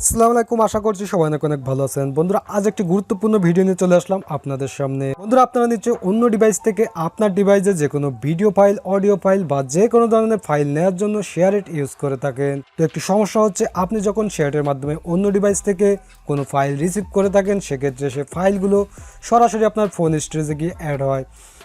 আসসালামু আলাইকুম, আশা করছি সবাই অনেক অনেক ভালো আছেন। বন্ধুরা, আজ একটি গুরুত্বপূর্ণ ভিডিও নিয়ে চলে আসলাম আপনাদের সামনে। বন্ধুরা, আপনারা নিশ্চয়ই অন্য ডিভাইস থেকে আপনার ডিভাইসে যে কোনো ভিডিও ফাইল, অডিও ফাইল বা যে কোনো ধরনের ফাইল নেওয়ার জন্য শেয়ারইট ইউজ করে থাকেন। তো একটি সমস্যা হচ্ছে, আপনি যখন শেয়ারইটের মাধ্যমে অন্য ডিভাইস থেকে কোনো ফাইল রিসিভ করে থাকেন, সেক্ষেত্রে সে ফাইলগুলো সরাসরি আপনার ফোন স্টোরেজে গিয়ে অ্যাড হয়।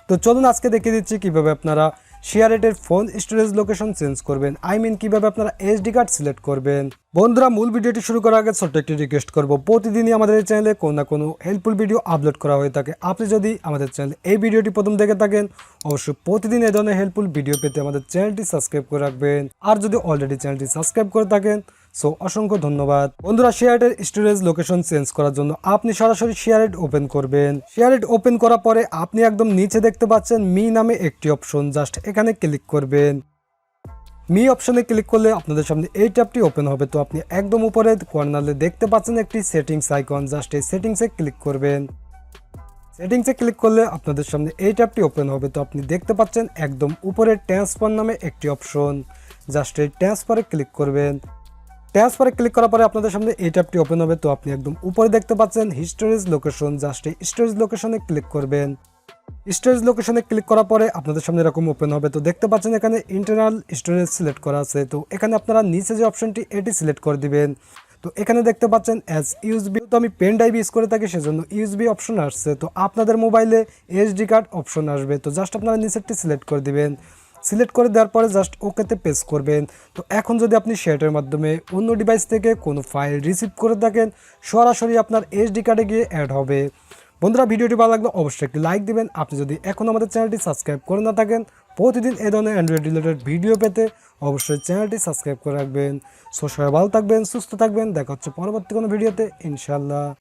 তো চলুন আজকে দেখিয়ে দিচ্ছি কীভাবে আপনারা শেয়ারইটের ফোন স্টোরেজ লোকেশন চেঞ্জ করবেন। কিভাবে আপনারা এসডি কার্ড সিলেক্ট করবেন। বন্ধুরা, মূল ভিডিওটি শুরু করার আগে ছোট্ট একটি রিকোয়েস্ট করব। প্রতিদিনই আমাদের এই চ্যানেলে কোনো না কোনো হেল্পফুল ভিডিও আপলোড করা হয়ে থাকে। আপনি যদি আমাদের চ্যানেলে এই ভিডিওটি প্রথম দেখে থাকেন, অবশ্যই প্রতিদিন এই ধরনের হেল্পফুল ভিডিও পেতে আমাদের চ্যানেলটি সাবস্ক্রাইব করে রাখবেন। আর যদি অলরেডি চ্যানেলটি সাবস্ক্রাইব করে থাকেন, সো অসংখ্য ধন্যবাদ। বন্ধুরা, শেয়ারইটের স্টোরেজ লোকেশন চেঞ্জ করার জন্য আপনি সরাসরি শেয়ারইট ওপেন করবেন। শেয়ারইট ওপেন করার পরে আপনি একদম নিচে দেখতে পাচ্ছেন মি নামে একটি অপশন, জাস্ট এখানে ক্লিক করবেন। মি অপশনে ক্লিক করলে আপনাদের সামনে এই ট্যাবটি ওপেন হবে। তো আপনি একদম উপরে কর্নারে দেখতে পাচ্ছেন একটি সেটিংস আইকন, জাস্ট এই সেটিংসে ক্লিক করবেন। সেটিংসে ক্লিক করলে আপনাদের সামনে এই ট্যাবটি ওপেন হবে। তো আপনি দেখতে পাচ্ছেন একদম উপরে ট্রান্সফার নামে একটি অপশন, জাস্ট এই ট্রান্সফারে ক্লিক করবেন। ট্রান্সফারে ক্লিক করার পরে আপনাদের সামনে এই ট্যাবটি ওপেন হবে। তো আপনি একদম উপরে দেখতে পাচ্ছেন স্টোরেজ লোকেশন, জাস্ট এই স্টোরেজ লোকেশনে ক্লিক করবেন। স্টোরেজ লোকেশনে ক্লিক করার পরে আপনাদের সামনে এরকম ওপেন হবে। তো দেখতে পাচ্ছেন এখানে ইন্টারনাল স্টোরেজ সিলেক্ট করা আছে। তো এখানে আপনারা নিচে যে অপশনটি এটি সিলেক্ট করে দিবেন। তো এখানে দেখতে পাচ্ছেন অ্যাজ ইউএসবি, তো আমি পেন ড্রাইভ ইউজ করে থাকি, সেজন্য ইউএসবি অপশন আসছে। তো আপনাদের মোবাইলে এসডি কার্ড অপশন আসবে। তো জাস্ট আপনারা নিচেরটি সিলেক্ট করে দিবেন। সিলেক্ট করে দেওয়ার পরে জাস্ট ওকেতে প্রেস করবেন। তো এখন যদি আপনি শেয়ারের মাধ্যমে অন্য ডিভাইস থেকে কোনো ফাইল রিসিভ করে থাকেন, সরাসরি আপনার এসডি কার্ডে গিয়ে অ্যাড হবে। বন্ধুরা, ভিডিওটি ভালো লাগলে অবশ্যই একটি লাইক দিবেন। আপনি যদি এখন আমাদের চ্যানেলটি সাবস্ক্রাইব করে না থাকেন, প্রতিদিন এই ধরনের অ্যান্ড্রয়েড রিলেটেড ভিডিও পেতে অবশ্যই চ্যানেলটি সাবস্ক্রাইব করে রাখবেন। সো সবাই ভালো থাকবেন, সুস্থ থাকবেন। দেখা হচ্ছে পরবর্তী কোনো ভিডিওতে, ইনশাল্লাহ।